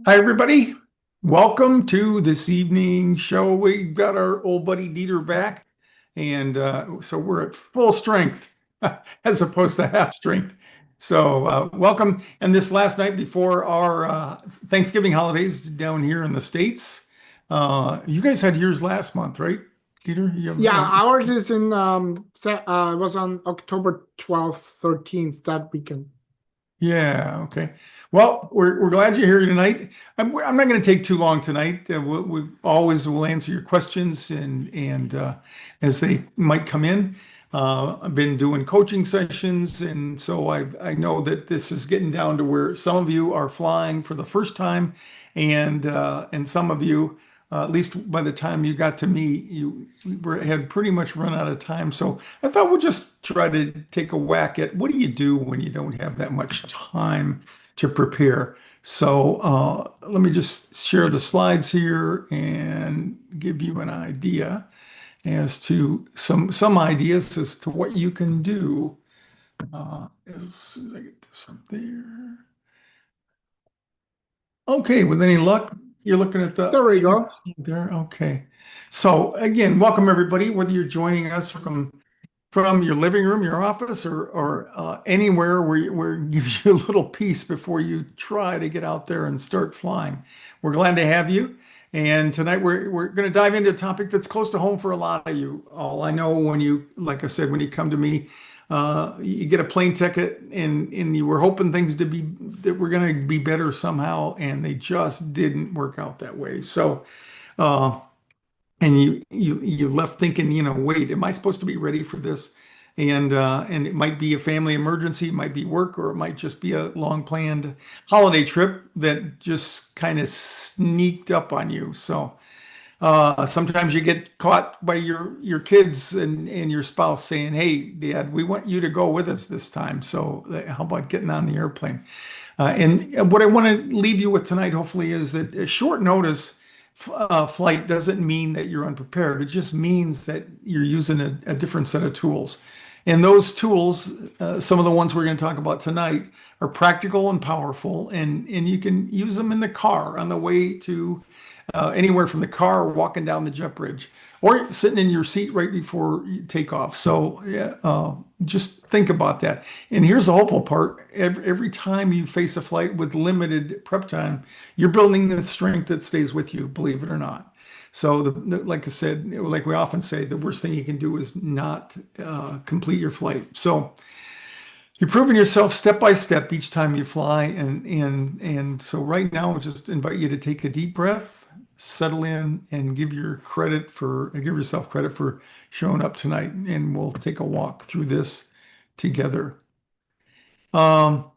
Hi, everybody. Welcome to this evening show. We got our old buddy Dieter back, and so we're at full strength as opposed to half strength. So, welcome. And this last night before our Thanksgiving holidays down here in the States, you guys had yours last month, right, Dieter? You have, Yeah, ours is in it was on October 12th, 13th that weekend. Yeah, okay. Well, we're glad you're here tonight. I'm not going to take too long tonight. We always will answer your questions and as they might come in. I've been doing coaching sessions, and so I know that this is getting down to where some of you are flying for the first time, and some of you, at least by the time you got to me, had pretty much run out of time. So I thought we'll just try to take a whack at what do you do when you don't have that much time to prepare. So let me just share the slides here and give you an idea as to some ideas as to what you can do. As soon as I get this up there. Okay, with any luck, you're looking at the There we two go. there. Okay. So again, welcome everybody, whether you're joining us from your living room, your office, or anywhere where it gives you a little peace before you try to get out there and start flying. We're glad to have you. And tonight we're going to dive into a topic that's close to home for a lot of you all. I know when you, like I said, when you come to me, you get a plane ticket and you were hoping things that were going to be better somehow, and they just didn't work out that way. So, uh, and you left thinking, wait, am I supposed to be ready for this? And it might be a family emergency, it might be work, or it might just be a long planned holiday trip that just kind of sneaked up on you. So sometimes you get caught by your kids and your spouse saying, "Hey, Dad, we want you to go with us this time. So how about getting on the airplane?" And what I want to leave you with tonight, hopefully, is that a short notice flight doesn't mean that you're unprepared. It just means that you're using a different set of tools. And those tools, some of the ones we're going to talk about tonight, are practical and powerful, and you can use them in the car on the way to anywhere from the car, walking down the jet bridge, or sitting in your seat right before you take off. So yeah, just think about that. And here's the hopeful part. Every time you face a flight with limited prep time, you're building the strength that stays with you, believe it or not. So like I said, like we often say, the worst thing you can do is not complete your flight. So you're proving yourself step by step each time you fly, and so right now, I just invite you to take a deep breath, settle in, and give yourself credit for showing up tonight. And we'll take a walk through this together. Um,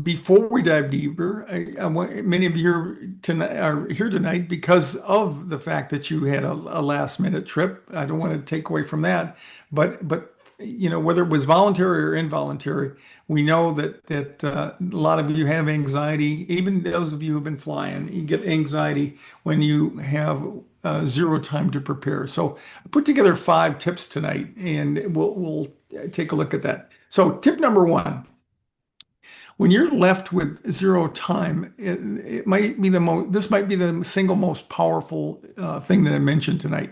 Before we dive deeper, I want many of you tonight are here tonight because of the fact that you had a last minute trip. I don't want to take away from that, but whether it was voluntary or involuntary, we know that a lot of you have anxiety. Even those of you who've been flying, you get anxiety when you have zero time to prepare. So I put together 5 tips tonight, and we'll take a look at that. So tip number one. When you're left with zero time, it might be this might be the single most powerful thing that I mentioned tonight.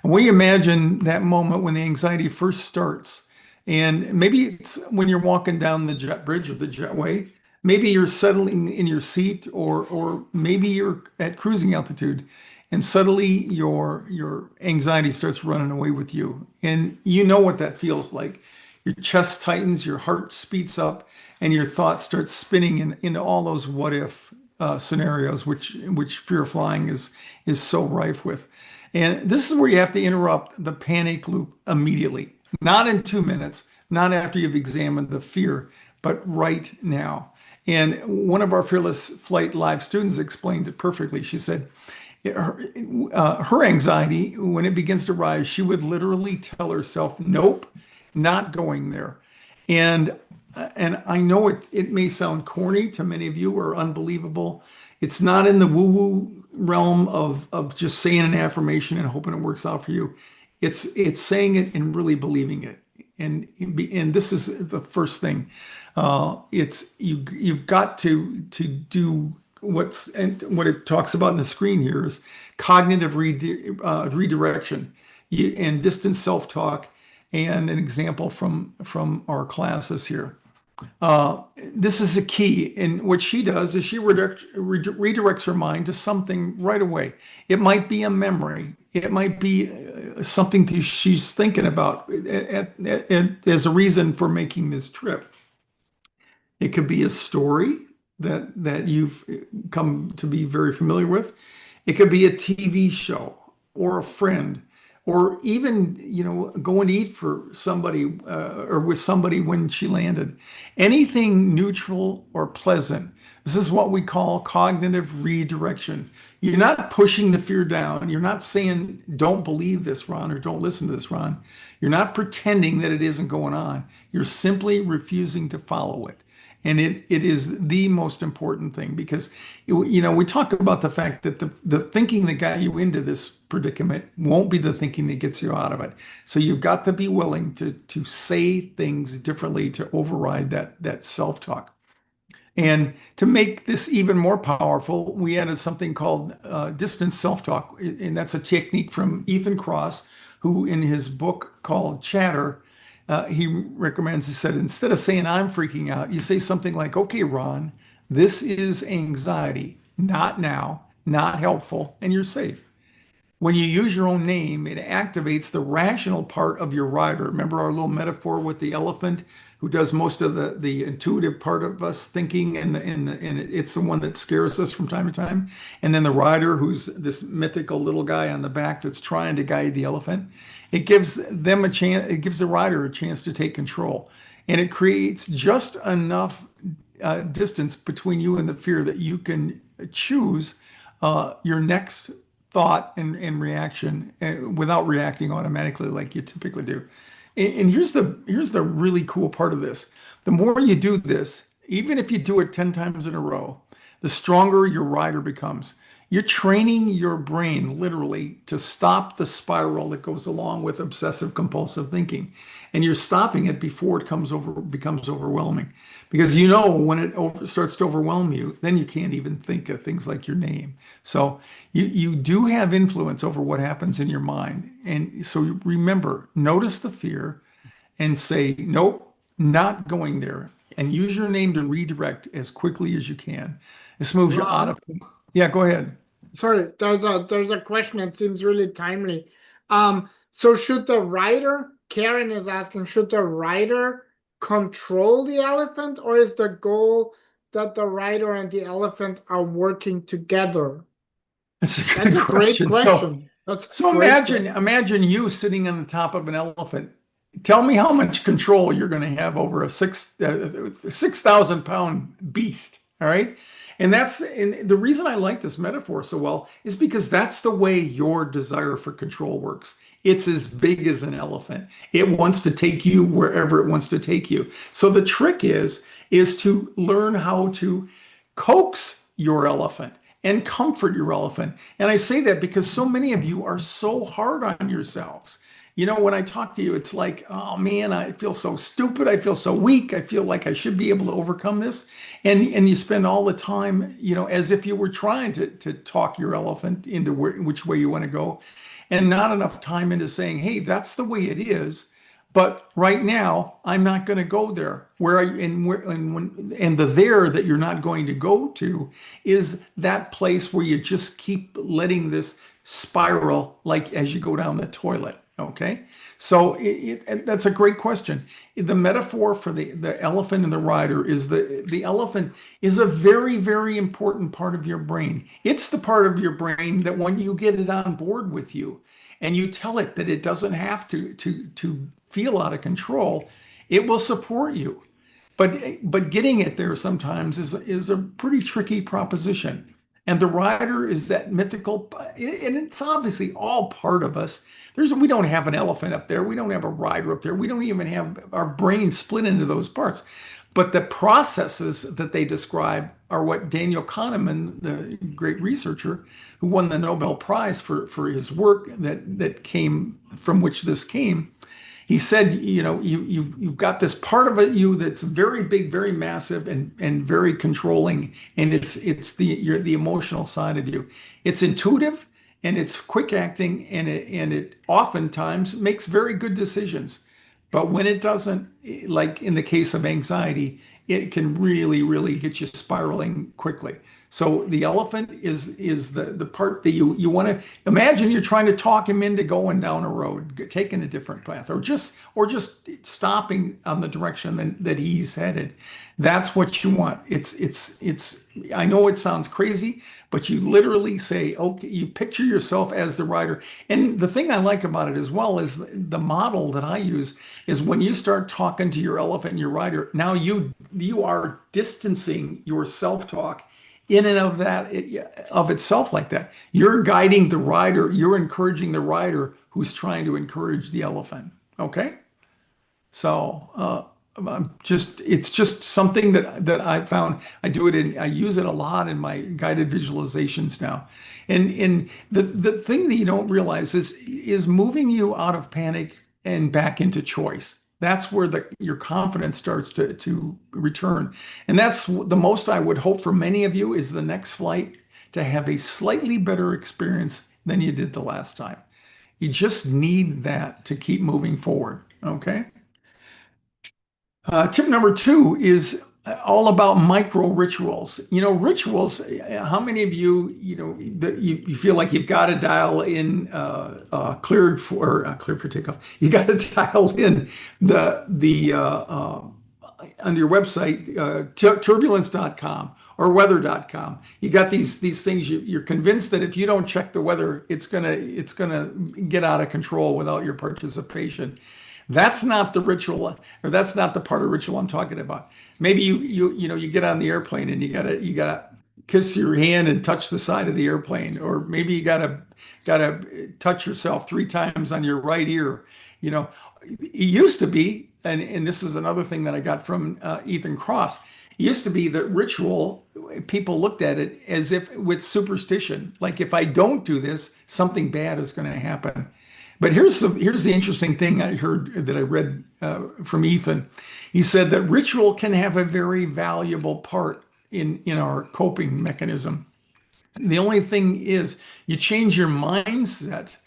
And we imagine that moment when the anxiety first starts. And maybe it's when you're walking down the jet bridge or the jetway. Maybe you're settling in your seat, or maybe you're at cruising altitude, and suddenly your anxiety starts running away with you. And you know what that feels like. Your chest tightens, your heart speeds up, and your thoughts start spinning into all those what if scenarios, which fear of flying is so rife with. And this is where you have to interrupt the panic loop immediately, not in 2 minutes, not after you've examined the fear, but right now. And one of our Fearless Flight Live students explained it perfectly. She said, her anxiety, when it begins to rise, she would literally tell herself, nope, not going there. And and I know it may sound corny to many of you or unbelievable. It's not in the woo-woo realm of just saying an affirmation and hoping it works out for you. It's saying it and really believing it. And this is the first thing. You've got to do what it talks about in the screen here is cognitive redirection and distance self-talk, and an example from our classes here. This is a key. And what she does is she redirects her mind to something right away. It might be a memory. It might be something that she's thinking about as a reason for making this trip. It could be a story that you've come to be very familiar with. It could be a TV show or a friend, or even, going to eat for somebody or with somebody when she landed. Anything neutral or pleasant. This is what we call cognitive redirection. You're not pushing the fear down. You're not saying, don't believe this, Ron, or don't listen to this, Ron. You're not pretending that it isn't going on. You're simply refusing to follow it. And it is the most important thing, because, we talk about the fact that the thinking that got you into this predicament won't be the thinking that gets you out of it. So you've got to be willing to say things differently to override that self-talk. And to make this even more powerful, we added something called distance self-talk. And that's a technique from Ethan Kross, who in his book called Chatter, he recommends, he said, instead of saying I'm freaking out, you say something like, okay, Ron, this is anxiety, not now, not helpful, and you're safe. When you use your own name, it activates the rational part of your rider. Remember our little metaphor with the elephant who does most of the intuitive part of us thinking, and it's the one that scares us from time to time. And then the rider, who's this mythical little guy on the back that's trying to guide the elephant. It gives them a chance, it gives the rider a chance to take control. And it creates just enough distance between you and the fear that you can choose your next thought and reaction without reacting automatically like you typically do. And here's the really cool part of this. The more you do this, even if you do it 10 times in a row, the stronger your rider becomes. You're training your brain literally to stop the spiral that goes along with obsessive compulsive thinking. And you're stopping it before it becomes overwhelming. Because when it starts to overwhelm you, then you can't even think of things like your name. So you do have influence over what happens in your mind. And so remember, notice the fear and say, nope, not going there. And use your name to redirect as quickly as you can. This moves you out of... Yeah, go ahead. Sorry, there's a question that seems really timely. So should the rider, Karen is asking, should the rider control the elephant, or is the goal that the rider and the elephant are working together? That's a great question. So imagine you sitting on the top of an elephant. Tell me how much control you're going to have over a 6,000 pound beast. All right. And the reason I like this metaphor so well is because that's the way your desire for control works. It's as big as an elephant. It wants to take you wherever it wants to take you. So the trick is to learn how to coax your elephant and comfort your elephant. And I say that because so many of you are so hard on yourselves. When I talk to you, it's like, oh man, I feel so stupid. I feel so weak. I feel like I should be able to overcome this. And you spend all the time, as if you were trying to talk your elephant into which way you want to go, and not enough time into saying, hey, that's the way it is. But right now, I'm not going to go there. And the there that you're not going to go to is that place where you just keep letting this spiral, like as you go down the toilet. Okay, so that's a great question. The metaphor for the elephant and the rider is the elephant is a very, very important part of your brain. It's the part of your brain that when you get it on board with you and you tell it that it doesn't have to feel out of control, it will support you. But getting it there sometimes is a pretty tricky proposition. And the rider is that mythical, and it's obviously all part of us. We don't have an elephant up there. We don't have a rider up there. We don't even have our brain split into those parts. But the processes that they describe are what Daniel Kahneman, the great researcher who won the Nobel Prize for his work that came from which this came, he said, you've got this part of you that's very big, very massive, and very controlling, and it's the emotional side of you. It's intuitive and it's quick acting, and it oftentimes makes very good decisions. But when it doesn't, like in the case of anxiety, it can really, really get you spiraling quickly. So the elephant is the part that you want to imagine. You're trying to talk him into going down a road, taking a different path, or just stopping on the direction that he's headed. That's what you want. It's I know it sounds crazy, but you literally say, okay, you picture yourself as the rider. And the thing I like about it as well is the model that I use is when you start talking to your elephant and your rider, now you are distancing your self-talk in and of that of itself like that. You're guiding the rider, you're encouraging the rider who's trying to encourage the elephant. Okay? So it's just something that I found. I use it a lot in my guided visualizations now. And the thing that you don't realize is moving you out of panic and back into choice. That's where your confidence starts to return. And that's the most I would hope for many of you is the next flight to have a slightly better experience than you did the last time. You just need that to keep moving forward. Okay. Tip number 2 is all about micro rituals. Rituals. How many of you feel like you've got to dial in cleared for takeoff? You got to dial in the on your website turbulence.com or weather.com. You got these things. You're convinced that if you don't check the weather, it's gonna get out of control without your participation. That's not the ritual, or that's not the part of ritual I'm talking about. Maybe you get on the airplane and you gotta kiss your hand and touch the side of the airplane, or maybe you gotta touch yourself 3 times on your right ear. It used to be, and this is another thing that I got from Ethan Cross. It used to be that ritual, people looked at it as if with superstition, like if I don't do this, something bad is going to happen. But here's the interesting thing I heard that I read from Ethan. He said that ritual can have a very valuable part in our coping mechanism. The only thing is you change your mindset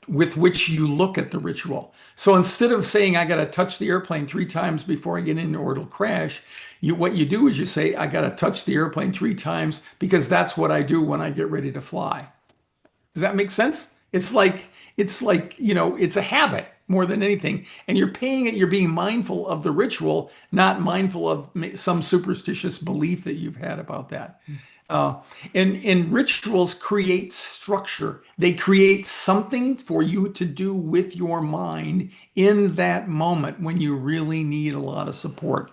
with which you look at the ritual. So instead of saying I got to touch the airplane 3 times before I get in or it'll crash, what you do is you say I got to touch the airplane 3 times because that's what I do when I get ready to fly. Does that make sense? It's like it's a habit more than anything, and you're being mindful of the ritual, not mindful of some superstitious belief that you've had about that. And rituals create structure. They create something for you to do with your mind in that moment when you really need a lot of support.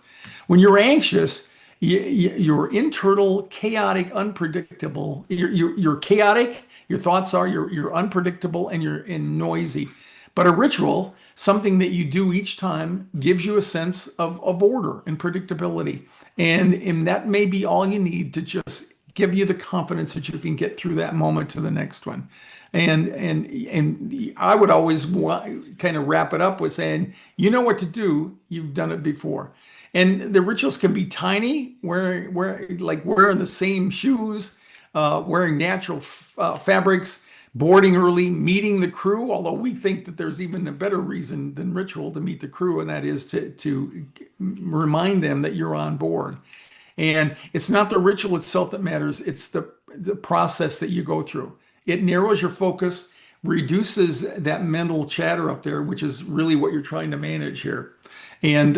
When you're anxious, you're internal, chaotic, unpredictable. You're chaotic. Your thoughts are you're unpredictable and you're noisy. But a ritual, something that you do each time, gives you a sense of order and predictability. And that may be all you need to just give you the confidence that you can get through that moment to the next one. And I would always kind of wrap it up with saying, you know what to do, you've done it before. And the rituals can be tiny, wearing the same shoes, wearing natural fabrics, boarding early, meeting the crew, although we think that there's even a better reason than ritual to meet the crew, and that is to remind them that you're on board. And it's not the ritual itself that matters, it's the process that you go through. It narrows your focus, reduces that mental chatter up there, which is really what you're trying to manage here. And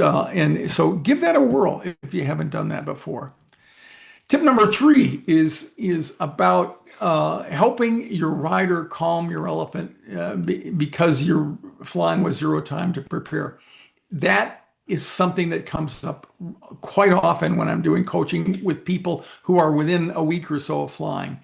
so give that a whirl if you haven't done that before. Tip number 3 is about helping your rider calm your elephant because you're flying with 0 time to prepare. That is something that comes up quite often when I'm doing coaching with people who are within a week or so of flying.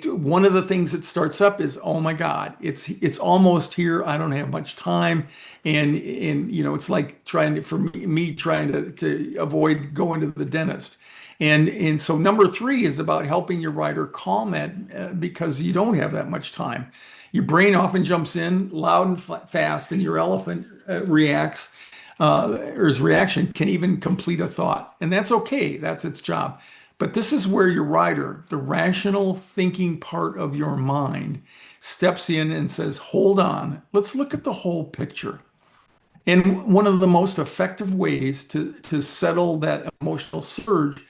One of the things that starts up is, oh my God, it's almost here. I don't have much time, and it's like trying to avoid going to the dentist. And so number 3 is about helping your rider calm that because you don't have that much time. Your brain often jumps in loud and fast, and your elephant reacts, or his reaction can even complete a thought. And that's okay, that's its job. But this is where your rider, the rational thinking part of your mind, steps in and says, hold on, let's look at the whole picture. And one of the most effective ways to settle that emotional surge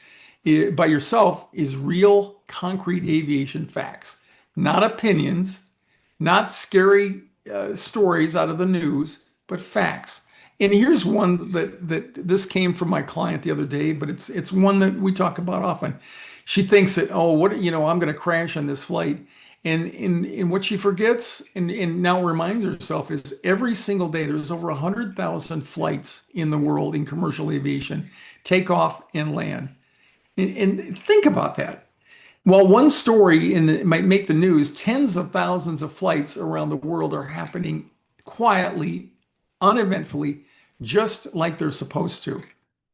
by yourself is real, concrete aviation facts, not opinions, not scary stories out of the news, but facts. And here's one that this came from my client the other day, but it's one that we talk about often. She thinks that, oh, what, I'm going to crash on this flight. And what she forgets and now reminds herself is every single day there's over 100,000 flights in the world in commercial aviation, takeoff and land. And think about that. While one story might make the news, tens of thousands of flights around the world are happening quietly, uneventfully, just like they're supposed to.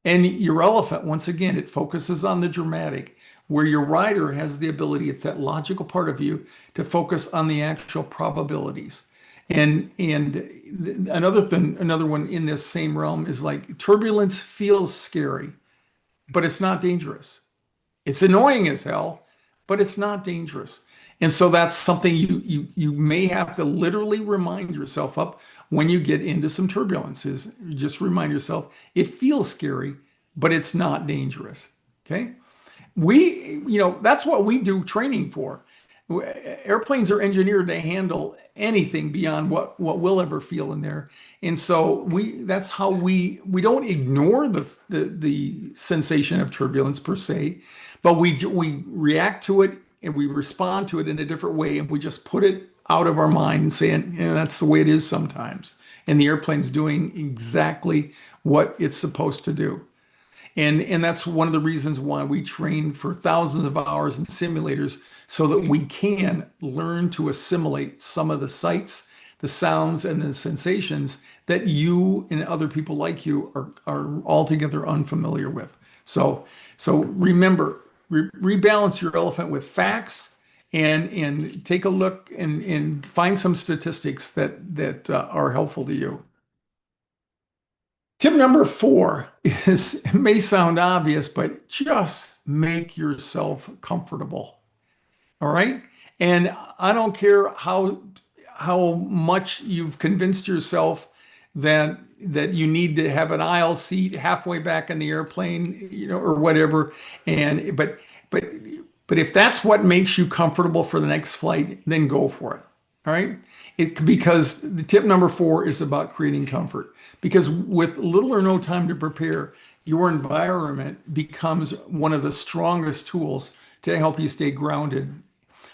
And your elephant, once again, it focuses on the dramatic, where your rider has the ability, it's that logical part of you, to focus on the actual probabilities. And another one in this same realm is like turbulence feels scary, but it's not dangerous. It's annoying as hell, but it's not dangerous. And so that's something you may have to literally remind yourself up when you get into some turbulences. Just remind yourself it feels scary, but it's not dangerous. Okay. That's what we do training for. Airplanes are engineered to handle anything beyond what we'll ever feel in there. And so that's how we don't ignore the sensation of turbulence per se, but we react to it and we respond to it in a different way, and we just put it out of our mind and saying, that's the way it is sometimes. And the airplane's doing exactly what it's supposed to do. And that's one of the reasons why we train for thousands of hours in simulators, so that we can learn to assimilate some of the sights, the sounds, and the sensations that you and other people like you are altogether unfamiliar with. So remember, rebalance your elephant with facts, and take a look and find some statistics that are helpful to you. Tip number 4 is, it may sound obvious, but just make yourself comfortable. All right. And I don't care how much you've convinced yourself that you need to have an aisle seat halfway back in the airplane, or whatever. But if that's what makes you comfortable for the next flight, then go for it. All right. Because the tip number 4 is about creating comfort. Because with little or no time to prepare, your environment becomes one of the strongest tools to help you stay grounded.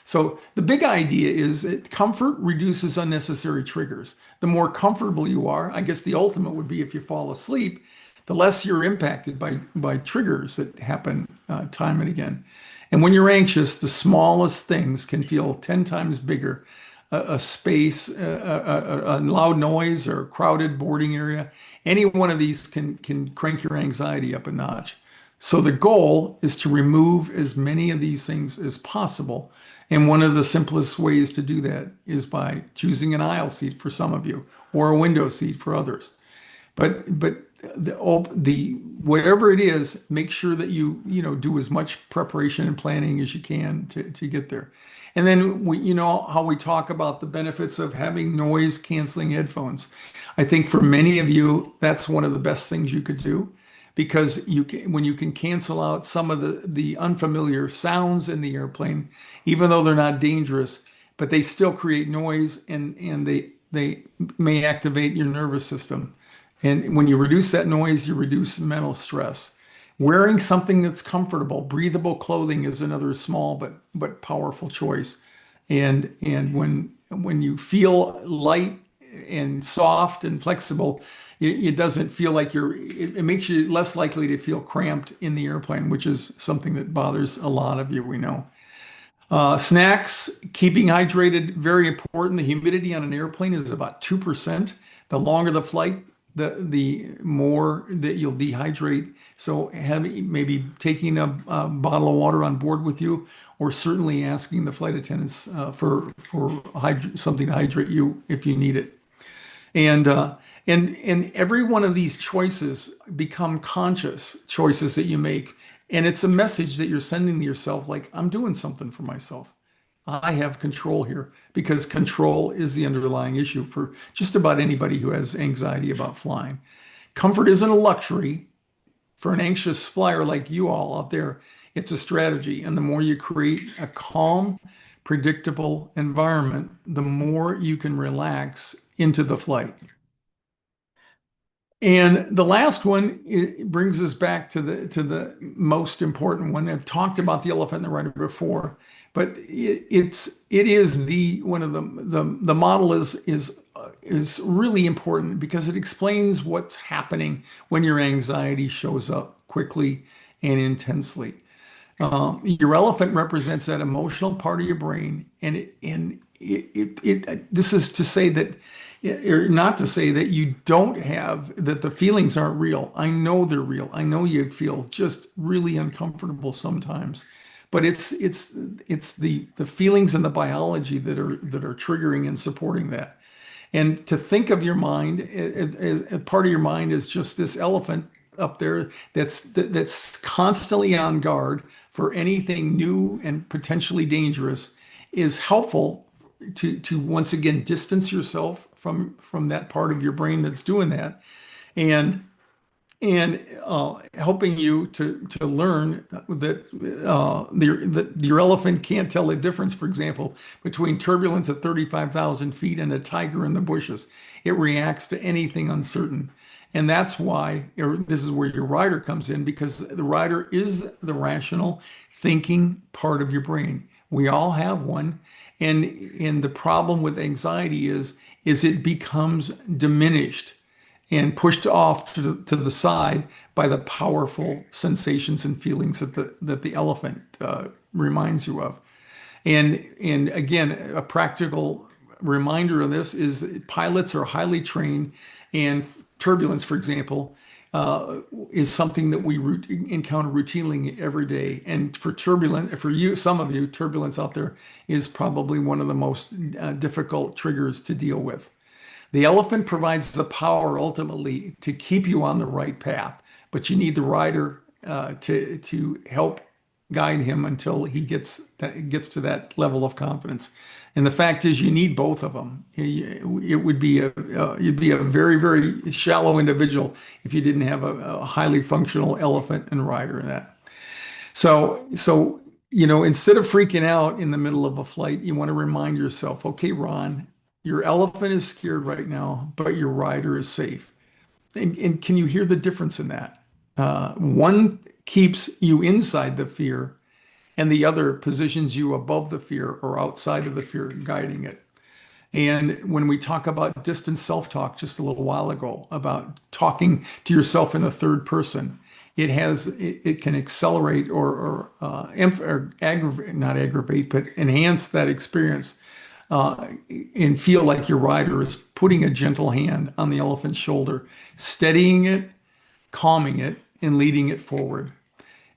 So the big idea is that comfort reduces unnecessary triggers. The more comfortable you are, I guess the ultimate would be if you fall asleep, the less you're impacted by triggers that happen time and again. And when you're anxious, the smallest things can feel 10 times bigger. A space, a loud noise, or a crowded boarding area. Any one of these can crank your anxiety up a notch. So the goal is to remove as many of these things as possible. And one of the simplest ways to do that is by choosing an aisle seat for some of you, or a window seat for others. But the whatever it is, make sure that you do as much preparation and planning as you can to get there. And then how we talk about the benefits of having noise canceling headphones. I think for many of you, that's one of the best things you could do, because when you can cancel out some of the unfamiliar sounds in the airplane, even though they're not dangerous, but they still create noise, and they may activate your nervous system. And when you reduce that noise, you reduce mental stress. Wearing something that's comfortable, breathable clothing is another small but powerful choice. And when you feel light and soft and flexible, it doesn't feel like it makes you less likely to feel cramped in the airplane, which is something that bothers a lot of you, we know. Snacks, keeping hydrated, very important. The humidity on an airplane is about 2%. The longer the flight, the more that you'll dehydrate. So maybe taking a bottle of water on board with you, or certainly asking the flight attendants for something to hydrate you if you need it. And every one of these choices become conscious choices that you make. And it's a message that you're sending to yourself, like, I'm doing something for myself. I have control here, because control is the underlying issue for just about anybody who has anxiety about flying. Comfort isn't a luxury for an anxious flyer like you all out there. It's a strategy. And the more you create a calm, predictable environment, the more you can relax into the flight. And the last one, it brings us back to the most important one. I've talked about the elephant and the rider before, but it is the one of the model is really important because it explains what's happening when your anxiety shows up quickly and intensely. Your elephant represents that emotional part of your brain, and this is to say that, or not to say that you don't have, that the feelings aren't real. I know they're real. I know you feel just really uncomfortable sometimes, but it's the feelings and the biology that are triggering and supporting that. And to think of your mind, as part of your mind is just this elephant up there that's constantly on guard for anything new and potentially dangerous, is helpful to once again distance yourself from that part of your brain that's doing that, and helping you to learn that your elephant can't tell the difference, for example, between turbulence at 35,000 feet and a tiger in the bushes. It reacts to anything uncertain. And that's why, or this is where your rider comes in, because the rider is the rational thinking part of your brain. We all have one. And the problem with anxiety is it becomes diminished and pushed off to the side by the powerful sensations and feelings that the elephant reminds you of. And again, a practical reminder of this is that pilots are highly trained, and turbulence, for example, is something that we encounter routinely every day. And for you, some of you, turbulence out there is probably one of the most difficult triggers to deal with. The elephant provides the power ultimately to keep you on the right path, but you need the rider to help guide him until he gets to that level of confidence. And the fact is, you need both of them. You'd be a very, very shallow individual if you didn't have a highly functional elephant and rider in that. So instead of freaking out in the middle of a flight, you want to remind yourself, okay, Ron, your elephant is scared right now, but your rider is safe. And can you hear the difference in that? One keeps you inside the fear, and the other positions you above the fear or outside of the fear, guiding it. And when we talk about distant self-talk just a little while ago, about talking to yourself in the third person, it can accelerate or aggravate, not aggravate, but enhance that experience, and feel like your rider is putting a gentle hand on the elephant's shoulder, steadying it, calming it, and leading it forward.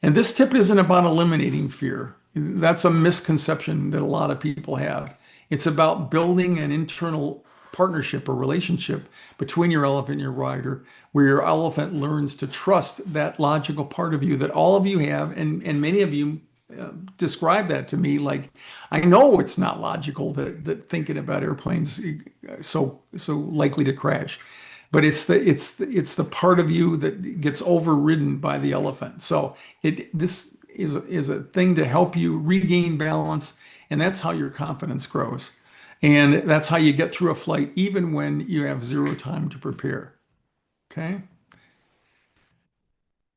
And this tip isn't about eliminating fear. That's a misconception that a lot of people have. It's about building an internal partnership or relationship between your elephant and your rider, where your elephant learns to trust that logical part of you that all of you have, and many of you describe that to me like, I know it's not logical that thinking about airplanes so likely to crash, but it's the part of you that gets overridden by the elephant. So this is a thing to help you regain balance, and that's how your confidence grows, and that's how you get through a flight even when you have zero time to prepare. Okay.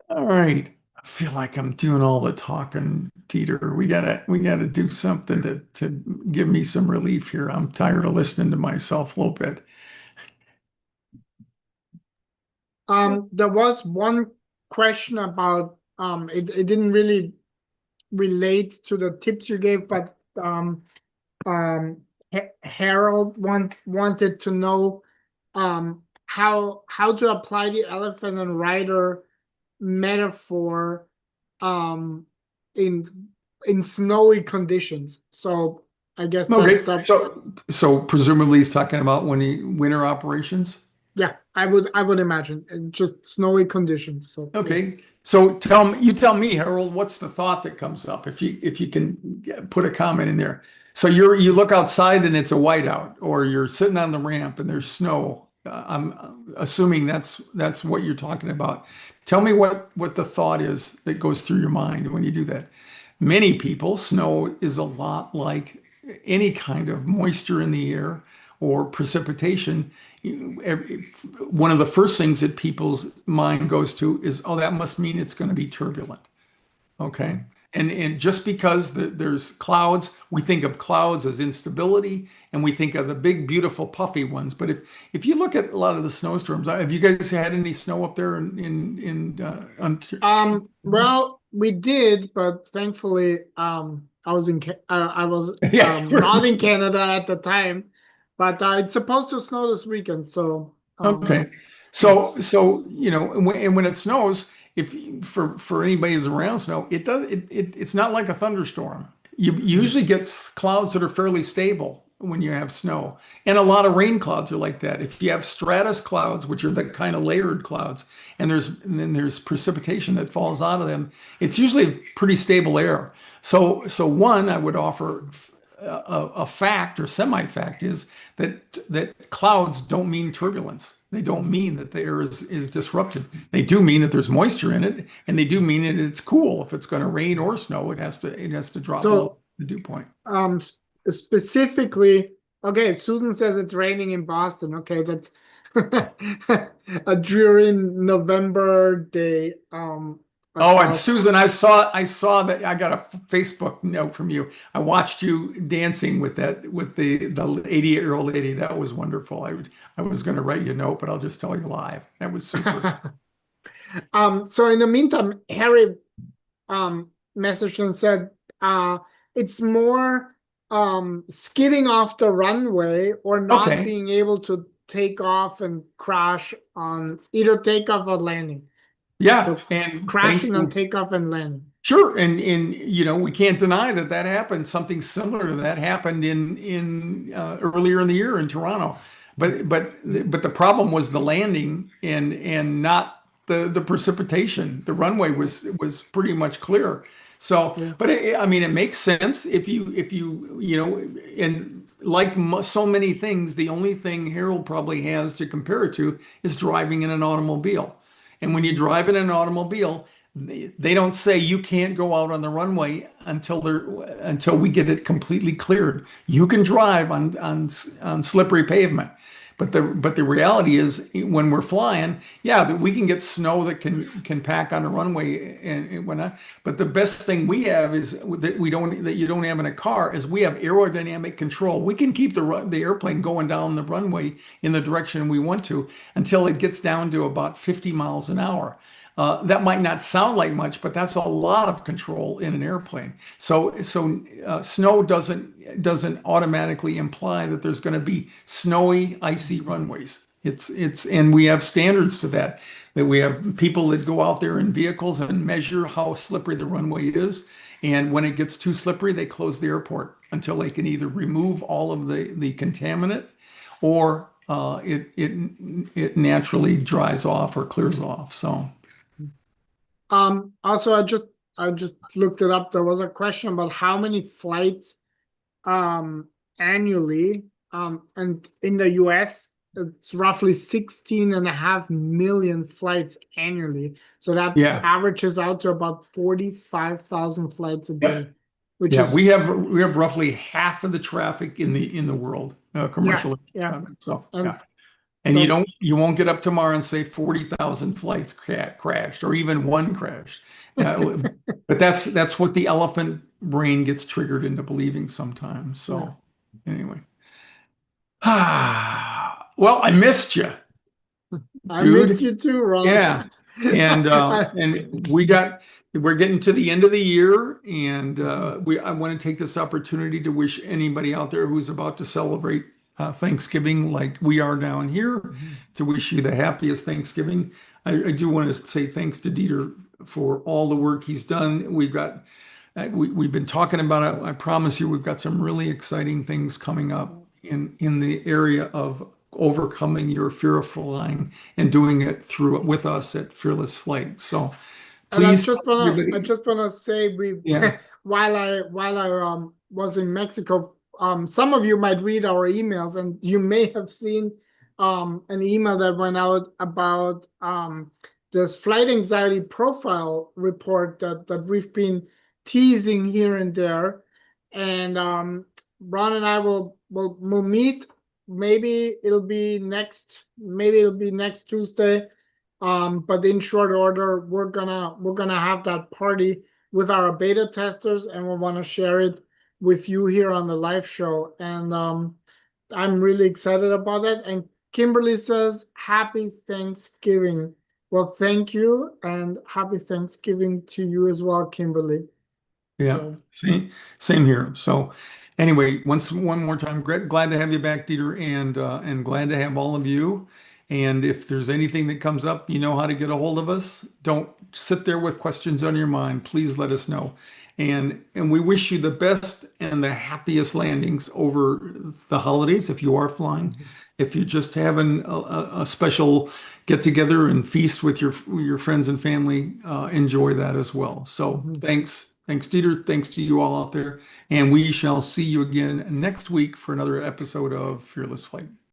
All right. I feel like I'm doing all the talking, Peter. We gotta do something to give me some relief here. I'm tired of listening to myself a little bit. There was one question about it didn't really relate to the tips you gave, but Harold wanted to know how to apply the elephant and rider metaphor um in snowy conditions. So I guess Okay, that so presumably he's talking about when he winter operations. yeah, I would imagine just snowy conditions. So yes. Okay, so tell me, Harold, what's the thought that comes up if you can put a comment in there. So you look outside and it's a whiteout, or you're sitting on the ramp and there's snow. I'm assuming that's what you're talking about. Tell me what the thought is that goes through your mind when you do that. Many people, snow is a lot like any kind of moisture in the air or precipitation. One of the first things that people's mind goes to is, oh, that must mean it's going to be turbulent. Okay. And just because there's clouds, we think of clouds as instability, and we think of the big, beautiful, puffy ones. But if you look at a lot of the snowstorms, have you guys had any snow up there Well, we did, but thankfully, I was yeah, sure. not in Canada at the time, but it's supposed to snow this weekend. So, Okay. So, yes. and when it snows, if for anybody who's around snow, it's not like a thunderstorm. You usually get clouds that are fairly stable when you have snow, and a lot of rain clouds are like that. If you have stratus clouds, which are the kind of layered clouds, and then there's precipitation that falls out of them, it's usually pretty stable air. So one, I would offer a fact or semi-fact is that clouds don't mean turbulence. They don't mean that the air is disrupted. They do mean that there's moisture in it, and they do mean that it's cool. If it's going to rain or snow, it has to drop below So, the dew point. specifically, okay, Susan says it's raining in Boston. Okay, that's a dreary November day. Oh, and Across. Susan, I saw that I got a Facebook note from you. I watched you dancing with the 88-year-old lady. That was wonderful. I was going to write you a note, but I'll just tell you live. That was super. So in the meantime, Harry messaged and said it's more skidding off the runway or not Okay. being able to take off and crash on either takeoff or landing. Yeah, So and crashing on thankfully, takeoff and landing. sure, and we can't deny that happened. Something similar to that happened in earlier in the year in Toronto, but the problem was the landing and not the precipitation. The runway was pretty much clear. So, Yeah. but I mean, it makes sense if you and like so many things, the only thing Harold probably has to compare it to is driving in an automobile. And when you drive in an automobile, they don't say you can't go out on the runway until we get it completely cleared. You can drive on slippery pavement. But the reality is when we're flying, yeah, that we can get snow that can pack on the runway and whatnot. But the best thing we have is that you don't have in a car is we have aerodynamic control. We can keep the airplane going down the runway in the direction we want to until it gets down to about 50 miles an hour. That might not sound like much, but that's a lot of control in an airplane. So snow doesn't automatically imply that there's going to be snowy, icy runways. And we have standards to that. That we have people that go out there in vehicles and measure how slippery the runway is. And when it gets too slippery, they close the airport until they can either remove all of the contaminant or it naturally dries off or clears off. So. Also, I just looked it up. There was a question about how many flights annually. And in the US, it's roughly 16.5 million flights annually. So that Yeah. averages out to about 45,000 flights a day, Yep. which Yeah, is we have roughly half of the traffic in the world, yeah, commercial yeah. traffic. So And yeah, and but you won't get up tomorrow and say 40,000 flights crashed or even one crashed. But that's what the elephant brain gets triggered into believing sometimes. yeah, So anyway, well, I missed you, I missed dude. you too, Ron. Yeah. And we're getting to the end of the year, and I want to take this opportunity to wish anybody out there who's about to celebrate Thanksgiving like we are down here, Mhm. to wish you the happiest Thanksgiving. I do want to say thanks to Dieter for all the work he's done. We've been talking about it. I promise you, we've got some really exciting things coming up in the area of overcoming your fear of flying and doing it through with us at Fearless Flight. So And I please, just I everybody, just wanna say we yeah, while I was in Mexico, some of you might read our emails, and you may have seen an email that went out about this flight anxiety profile report that we've been teasing here and there. And Ron and I will meet. Maybe it'll be next Tuesday. But in short order, we're gonna have that party with our beta testers, and we want to share it with you here on the live show. And I'm really excited about it. And Kimberly says, "Happy Thanksgiving." Well, thank you, and happy Thanksgiving to you as well, Kimberly. yeah, So same here. So anyway, one more time, glad to have you back, Dieter, and glad to have all of you. And if there's anything that comes up, you know how to get a hold of us. Don't sit there with questions on your mind. Please let us know. And we wish you the best and the happiest landings over the holidays if you are flying. If you're just having a special get together and feast with your friends and family, enjoy that as well. So mhm. thanks, Dieter. Thanks to you all out there. And we shall see you again next week for another episode of Fearless Flight.